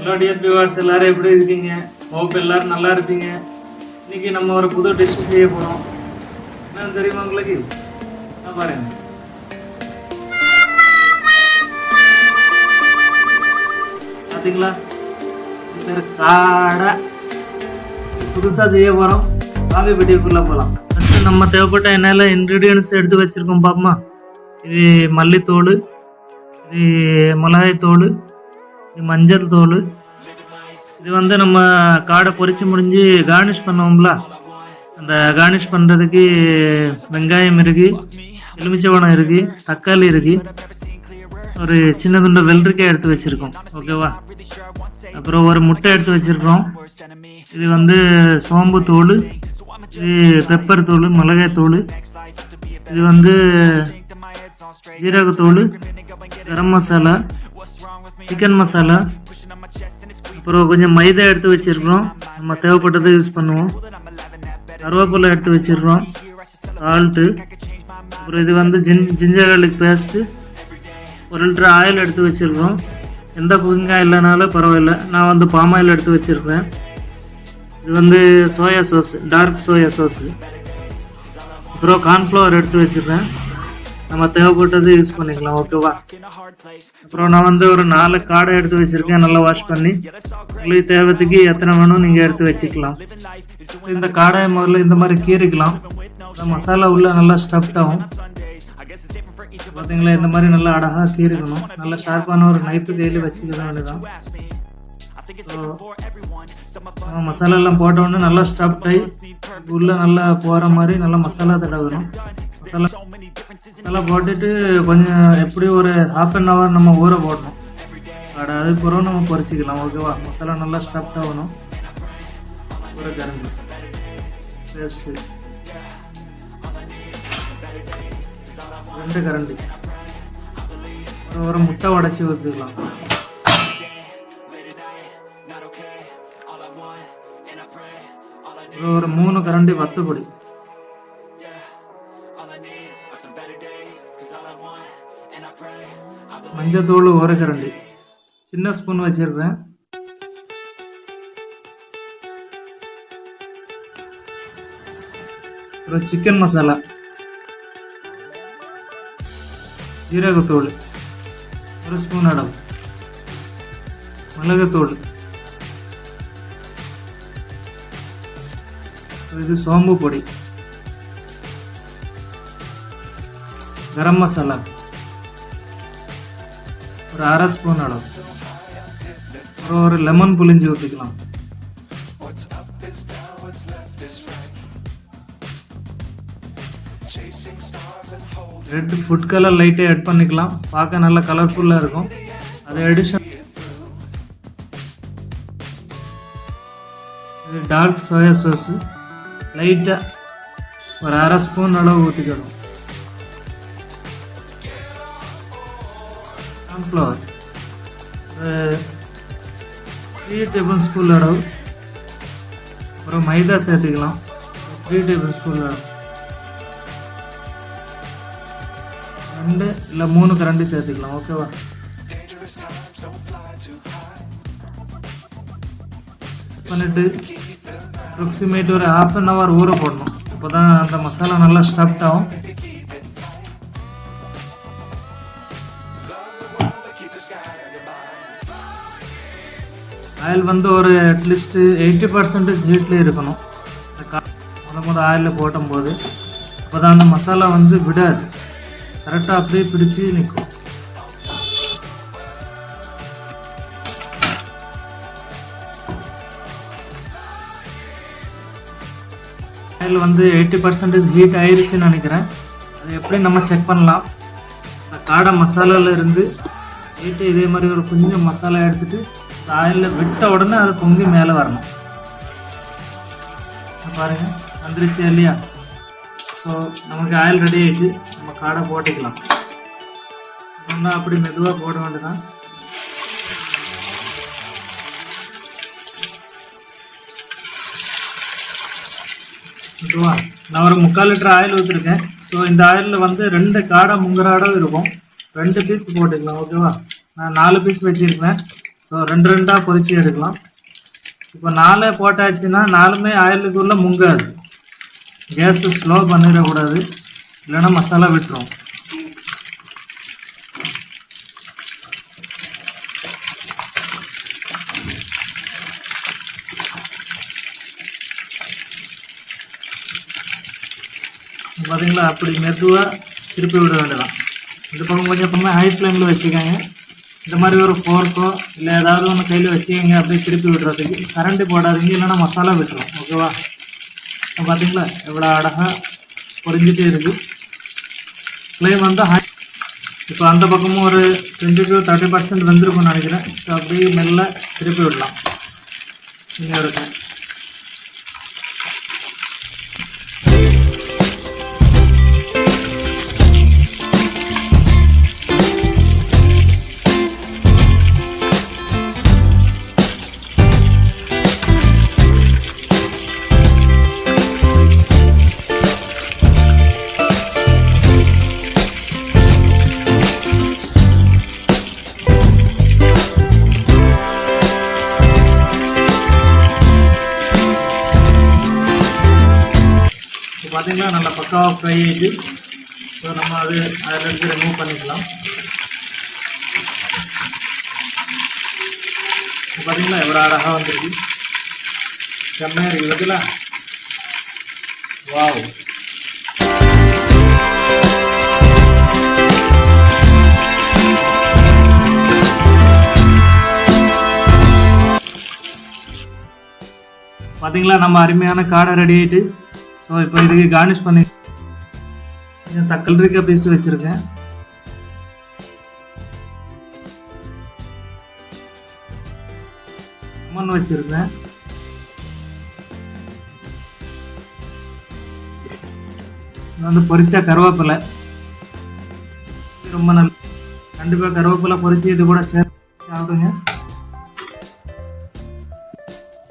Hello dear viewers, எல்லாரும் எப்படி இருக்கீங்க? ஹோப் எல்லாரும் நல்லா இருப்பீங்க. இன்னைக்கு நம்ம ஒரு புது டிஷ் செய்ய போகிறோம். என்னன்னு தெரியுமா உங்களுக்கு? பாருங்க. பார்த்தீங்களா? பேர் காடை. புதுசாக செய்ய போகிறோம். வாங்க வீடியோக்குள்ளே போகலாம். ஃபஸ்ட்டு நம்ம தேவைப்பட்ட என்னெல்லாம் இன்க்ரீடியன்ஸ் எடுத்து வச்சுருக்கோம் பாப்போமா. இது மல்லித்தூள், இது மிளகாய்த்தூள், இது மஞ்சள் தூள். இது வந்து நம்ம காடை பொரிச்சு முடிஞ்சு கார்னிஷ் பண்ணுவோம்ல, அந்த கார்னிஷ் பண்ணுறதுக்கு வெங்காயம் இருக்குது, எலுமிச்சம்பழம் இருக்குது, தக்காளி இருக்குது, ஒரு சின்ன துண்டு வெள்ளரிக்காய் எடுத்து வச்சுருக்கோம். ஓகேவா? அப்புறம் ஒரு முட்டை எடுத்து வச்சுருக்கோம். இது வந்து சோம்பு தூள், இது பெப்பர் தூள், மிளகாய் தூள், இது வந்து ஜீரகத்தூள், கரம் மசாலா, சிக்கன் மசாலா, அப்புறம் கொஞ்சம் மைதா எடுத்து வச்சுருக்கோம். நம்ம தேவைப்பட்டதை யூஸ் பண்ணுவோம். கருவேப்பிலை எடுத்து வச்சுருக்கோம், சால்ட்டு, அப்புறம் இது வந்து ginger garlic paste, 1 litre oil எடுத்து வச்சுருக்கோம். எந்த குக்கிங் ஆயில் இல்லைனாலும் பரவாயில்ல, நான் வந்து பாம் ஆயில் எடுத்து வச்சுருக்கேன். இது வந்து soya sauce, dark soya sauce. அப்புறம் கார்ன்ஃப்ளவர் எடுத்து வச்சுருக்கேன். நம்ம தேவைப்பட்டது யூஸ் பண்ணிக்கலாம். ஓகேவா? அப்புறம் நான் வந்து ஒரு 4 காடை எடுத்து வச்சுருக்கேன், நல்லா வாஷ் பண்ணி. உங்களுக்கு தேவைக்கு எத்தனை வேணும் நீங்கள் எடுத்து வச்சுக்கலாம். இந்த காடையை முதல்ல இந்த மாதிரி கீறிக்கலாம். மசாலா உள்ள நல்லா ஸ்டஃப்ட் ஆகும். பார்த்தீங்களா? இந்த மாதிரி நல்லா அழகாக கீறிக்கணும். நல்லா ஷார்ப்பான ஒரு நைப்பு கையில் வச்சுக்க வேண்டியதான். மசாலாலாம் போட்டோடனே நல்லா ஸ்டஃப்ட் ஆகி உள்ளே நல்லா போகிற மாதிரி நல்லா மசாலா தடவணும். மசாலா போட்டுட்டு கொஞ்சம் எப்படி ஒரு ½ அன் ஹவர் நம்ம ஊற போடணும். அதுக்கப்புறம் நம்ம பொரிச்சிக்கலாம். ஓகேவா? மசாலா நல்லா ஸ்டஃப்ட் ஆகணும். ஒரு கரண்டி பேஸ்ட்டு, 2 கரண்டி, ஒரு முட்டை உடைச்சி ஊற்றிக்கலாம். ஒரு 3 கரண்டி வத்தப்பொடி, மஞ்சத்தூள் 1 கரண்டி, சின்ன ஸ்பூன் வச்சிருக்கேன். அப்புறம் சிக்கன் மசாலா, ஜீரகத்தூள் 1 ஸ்பூன் அளவு, மிளகுத்தூள், இது சோம்பு பொடி, கரம் மசாலா ஒரு 1/2 ஸ்பூன் அளவு, அப்புறம் ஒரு லெமன் புளிஞ்சு ஊற்றிக்கலாம். ரெட் ஃபுட் கலர் லைட்டை ஆட் பண்ணிக்கலாம், பார்க்க நல்லா கலர்ஃபுல்லாக இருக்கும். அது அடிஷன் இது டார்க் சோயா சாஸ் லைட்டாக ஒரு 1/2 ஸ்பூன் அளவு ஊற்றிக்கணும். கார்ன்ஃப்ளவர் 3 டேபிள் ஸ்பூன் அளவு, அப்புறம் மைதா சேர்த்துக்கலாம் 3 டேபிள் ஸ்பூன் அளவு, 2 இல்லை 3 கரண்டி சேர்த்துக்கலாம். ஓகேவா? மிக்ஸ் பண்ணிவிட்டு அப்ராக்சிமேட் ஒரு ½ அன் ஹவர் ஊற போடணும். அப்போ தான் அந்த மசாலா நல்லா ஸ்டஃப்ட் ஆகும். ஆயில் வந்து ஒரு அட்லீஸ்ட் 80% ஹீட்டில் இருக்கணும். முதல் ஆயிலில் போடும்போது அப்போ தான் அந்த மசாலா வந்து விடாது, கரெக்டாக அப்படியே பிடிச்சி நிற்கும். ஆயில் வந்து 80% ஹீட் ஆயிடுச்சுன்னு நினைக்கிறேன். அது எப்படி நம்ம செக் பண்ணலாம்? இந்த காடை மசாலாவில் இருந்து ஹீட்டு இதே மாதிரி ஒரு கொஞ்சம் மசாலா எடுத்துகிட்டு ஆயிலில் விட்ட உடனே அது பொங்கி மேலே வரணும். பாருங்கள், வந்துருச்சு இல்லையா? ஸோ நமக்கு ஆயில் ரெடி ஆகிட்டு நம்ம காடை போட்டுக்கலாம். ஒன்றா அப்படி மெதுவாக போட வேண்டியதான். மெதுவாக நான் ஒரு 3/4 லிட்டர் ஆயில் ஊற்றிருக்கேன். ஸோ இந்த ஆயிலில் வந்து 2 காடை முங்குற அளவு இருக்கும். 2 பீஸ் போட்டுக்கலாம். ஓகேவா? நான் 4 பீஸ் வச்சுருக்கேன். ஸோ 2 பொரிச்சு எடுக்கலாம். இப்போ 4 போட்டாச்சுன்னா 4மே ஆயிலுக்குள்ளே முங்காது. கேஸு ஸ்லோ பண்ணிடக்கூடாது, இல்லைன்னா மசாலா விட்டுரும். பார்த்தீங்களா, அப்படி மெதுவாக திருப்பி விட வேண்டியதான். இந்த பக்கம் கொஞ்சம் ஹை ஃப்ளேமில் வச்சுக்கோங்க. இந்த மாதிரி ஒரு ஃபோர்க்கோ இல்லை ஏதாவது ஒன்று கையில் வச்சுக்கோங்க, அப்படியே திருப்பி விடுறதுக்கு. கரண்ட்டு போடாதீங்க, இல்லைன்னா மசாலா விட்டுரும். ஓகேவா? இப்போ பார்த்தீங்களா எவ்வளோ அழகாக பொரிஞ்சிட்டே இருக்குது. ஃப்ளேம் வந்து ஹை. இப்போ அந்த பக்கமும் ஒரு 20 to 30% வெந்திருக்கும்னு நினைக்கிறேன். ஸோ அப்படியே மெல்ல திருப்பி விடலாம். இன்னும் இருக்கு. பார்த்தீங்கன்னா நல்லா பக்காவாக ஃப்ரை ஆகிட்டு. ஸோ நம்ம அதில் ரிமூவ் பண்ணிக்கலாம். பார்த்தீங்களா எவ்வளோ அழகாக வந்துருக்கு, செம்மையாக இருக்குது. பார்த்தீங்களா? வாவ். பார்த்தீங்களா நம்ம அருமையான காடை ரெடி ஆகிட்டு. ஸோ இப்போ இதுக்கு கார்னிஷ் பண்ணி தக்காளி பீஸ் வச்சுருக்கேன். லெமன் வச்சுருக்கேன். இது வந்து பொரிச்சா கருவேப்பிலை ரொம்ப நல்ல. கண்டிப்பாக கருவேப்பிலை பொரிச்சு இது கூட சேர்த்து சாப்பிடுங்க.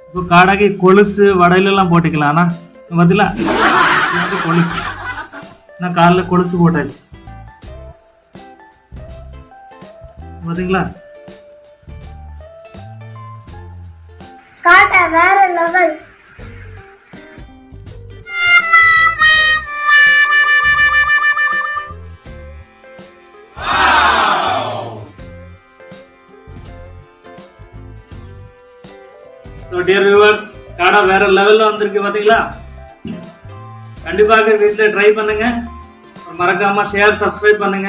இப்போ காடைக்கு கொலுசு வடையிலெல்லாம் போட்டுக்கலாம். ஆனால் பார்த்தீங்களா கொலுசு, நான் காலைல கொலுசு போட்டாச்சு. பார்த்தீங்களா காடா வேற லெவல். ஸோ டியர் வியூவர்ஸ், காடா வேற லெவலில் வந்திருக்கு. பார்த்தீங்களா? கண்டிப்பாக வீட்டில் ட்ரை பண்ணுங்க. மறக்காம ஷேர் சப்ஸ்கிரைப் பண்ணுங்க.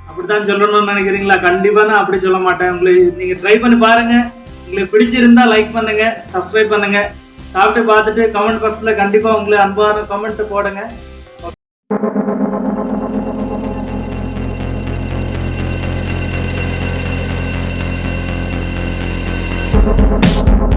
அப்படித்தான் சொல்லணும்னு நினைக்கிறீங்களா? கண்டிப்பாக நான் அப்படி சொல்ல மாட்டேன். உங்களுக்கு நீங்கள் ட்ரை பண்ணி பாருங்க. உங்களுக்கு பிடிச்சிருந்தா லைக் பண்ணுங்க, சப்ஸ்கிரைப் பண்ணுங்க. சாப்பிட்டு பார்த்துட்டு கமெண்ட் பாக்ஸில் கண்டிப்பாக உங்களை அன்பான கமெண்ட் போடுங்க.